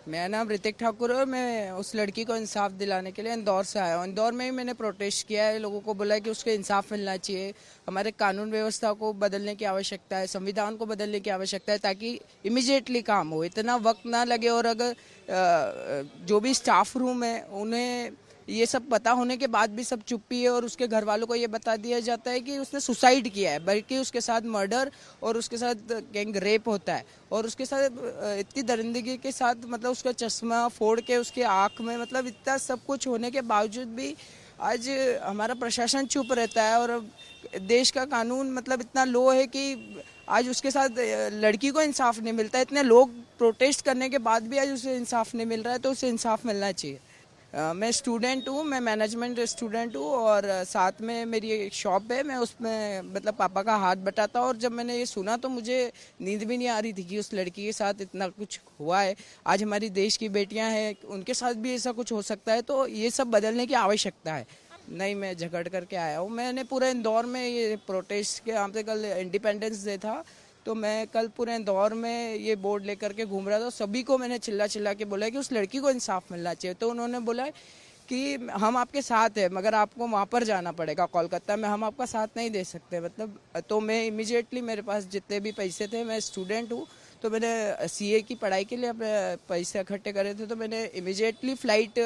मेरा नाम ऋतिक ठाकुर है और मैं उस लड़की को इंसाफ दिलाने के लिए इंदौर से आया हूँ। इंदौर में ही मैंने प्रोटेस्ट किया है, लोगों को बोला है कि उसको इंसाफ मिलना चाहिए। हमारे कानून व्यवस्था को बदलने की आवश्यकता है, संविधान को बदलने की आवश्यकता है ताकि इमीडिएटली काम हो, इतना वक्त ना लगे। और अगर जो भी स्टाफ रूम है उन्हें ये सब पता होने के बाद भी सब चुप्पी है और उसके घर वालों को ये बता दिया जाता है कि उसने सुसाइड किया है, बल्कि उसके साथ मर्डर और उसके साथ गैंग रेप होता है। और उसके साथ इतनी दरिंदगी के साथ, मतलब उसका चश्मा फोड़ के उसके आँख में, मतलब इतना सब कुछ होने के बावजूद भी आज हमारा प्रशासन चुप रहता है। और देश का कानून मतलब इतना लो है कि आज उसके साथ लड़की को इंसाफ नहीं मिलता। इतने लोग प्रोटेस्ट करने के बाद भी आज उसे इंसाफ नहीं मिल रहा है, तो उसे इंसाफ मिलना चाहिए। मैं स्टूडेंट हूँ, मैं मैनेजमेंट स्टूडेंट हूँ और साथ में मेरी एक शॉप है। मैं उसमें मतलब पापा का हाथ बटाता हूँ। और जब मैंने ये सुना तो मुझे नींद भी नहीं आ रही थी कि उस लड़की के साथ इतना कुछ हुआ है। आज हमारी देश की बेटियां हैं, उनके साथ भी ऐसा कुछ हो सकता है, तो ये सब बदलने की आवश्यकता है। नहीं, मैं झगड़ करके आया हूँ। मैंने पूरे इंदौर में ये प्रोटेस्ट के, यहाँ पे कल इंडिपेंडेंस डे था, तो मैं कल पूरे इंदौर में ये बोर्ड लेकर के घूम रहा था। सभी को मैंने चिल्ला चिल्ला के बोला कि उस लड़की को इंसाफ मिलना चाहिए। तो उन्होंने बोला कि हम आपके साथ हैं, मगर आपको वहाँ पर जाना पड़ेगा कोलकाता में, हम आपका साथ नहीं दे सकते। मतलब तो मैं इमीडिएटली, मेरे पास जितने भी पैसे थे, मैं स्टूडेंट हूँ, तो मैंने सीए की पढ़ाई के लिए अपने पैसे इकट्ठे करे थे, तो मैंने इमीडिएटली फ्लाइट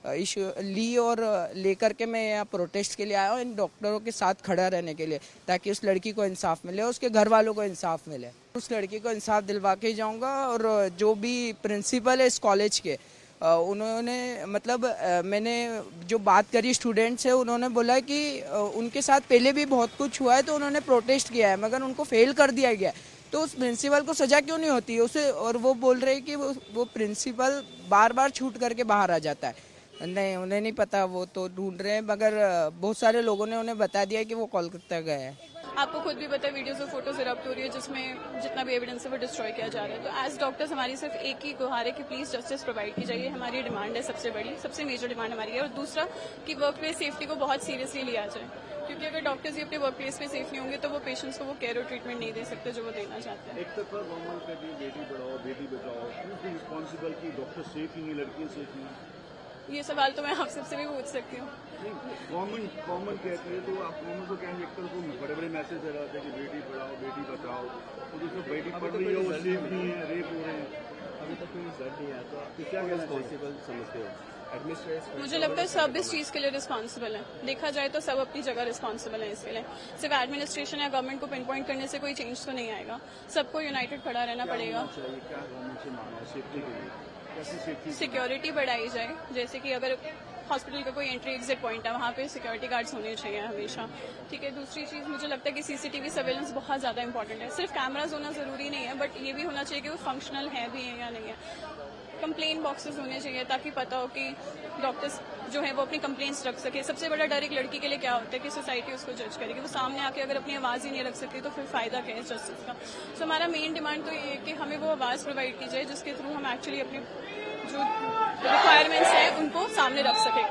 इशू ली और लेकर के मैं यहाँ प्रोटेस्ट के लिए आया हूँ, इन डॉक्टरों के साथ खड़ा रहने के लिए, ताकि उस लड़की को इंसाफ मिले, उसके घर वालों को इंसाफ मिले। उस लड़की को इंसाफ दिलवा के ही जाऊँगा। और जो भी प्रिंसिपल है इस कॉलेज के, उन्होंने मतलब मैंने जो बात करी स्टूडेंट से, उन्होंने बोला कि उनके साथ पहले भी बहुत कुछ हुआ है, तो उन्होंने प्रोटेस्ट किया है मगर उनको फेल कर दिया गया। तो उस प्रिंसिपल को सजा क्यों नहीं होती उसे? और वो बोल रहे हैं कि वो प्रिंसिपल बार बार छूट करके बाहर आ जाता है। नहीं, उन्हें नहीं पता, वो तो ढूंढ रहे हैं, मगर बहुत सारे लोगों ने उन्हें बता दिया कि वो कोलकाता गए हैं। आपको खुद भी पता है, वीडियोस और फोटोज इरप्ट हो रही है जिसमें जितना भी एविडेंस है वो डिस्ट्रॉय किया जा रहा है। तो एज डॉक्टर्स हमारी सिर्फ एक ही गुहार है कि प्लीज जस्टिस प्रोवाइड की जाए। हमारी डिमांड है, सबसे बड़ी, सबसे मेजर डिमांड हमारी है। और दूसरा कि वर्क प्लेस सेफ्टी को बहुत सीरियसली लिया जाए, क्योंकि अगर डॉक्टर्स ही अपने वर्क प्लेस पे सेफ नहीं होंगे तो वो पेशेंट्स को वो केयर और ट्रीटमेंट नहीं दे सकते जो वो देना चाहते हैं। एक तरफ गवर्नमेंट कहती है बेटी पढ़ाओ बेटी बचाओ, रिस्पॉन्सिबल की डॉक्टर सेफ ही नहीं, लड़कियां सेफ नहीं। ये सवाल तो मैं आप सबसे भी पूछ सकती हूँ। गवर्नमेंट कहती है, तो आप गवर्नमेंट को कहेंगे, एक तरफ को बड़े बड़े मैसेज दे रहे थे कि बेटी पढ़ाओ बेटी बचाओ, तो दूसरी बेटी पढ़ रही है वो सेफ नहीं है, रेप हो रहे हैं। अभी तक कोई रिजल्ट नहीं आया, तो क्या रिस्पॉन्सिबल समझते हो? एडमिनिस्ट्रेशन मुझे लगता है सब इस चीज के लिए रिस्पॉन्सिबल है। देखा जाए तो सब अपनी जगह रिस्पॉन्सिबल है इसके लिए। सिर्फ एडमिनिस्ट्रेशन या गवर्नमेंट को पिन पॉइंट करने से कोई चेंज तो नहीं आएगा। सबको यूनाइटेड खड़ा रहना पड़ेगा। क्या गवर्नमेंट से मांगना है सेफ्टी के लिए? कैसी सेफ्टी? सिक्योरिटी बढ़ाई जाए, जैसे कि अगर हॉस्पिटल का कोई एंट्री एग्जिट पॉइंट है वहाँ पे सिक्योरिटी गार्ड्स होने चाहिए हमेशा। ठीक है। दूसरी चीज़ मुझे लगता है कि सीसीटीवी सर्वेलेंस बहुत ज़्यादा इंपॉर्टेंट है। सिर्फ कैमराज होना ज़रूरी नहीं है, बट ये भी होना चाहिए कि वो फंक्शनल है भी है या नहीं है। कंप्लेन बॉक्सेस होने चाहिए ताकि पता हो कि डॉक्टर्स जो है वो अपनी कंप्लेंट्स रख सके। सबसे बड़ा डर एक लड़की के लिए क्या होता है कि सोसाइटी उसको जज करेगी। वो सामने आके अगर अपनी आवाज़ ही नहीं रख सकती तो फिर फायदा क्या है जस्टिस का। सो हमारा मेन डिमांड तो ये है कि हमें वो आवाज़ प्रोवाइड की जाए जिसके थ्रू हम एक्चुअली अपनी जो रिक्वायरमेंट्स हैं उनको सामने रख सकें।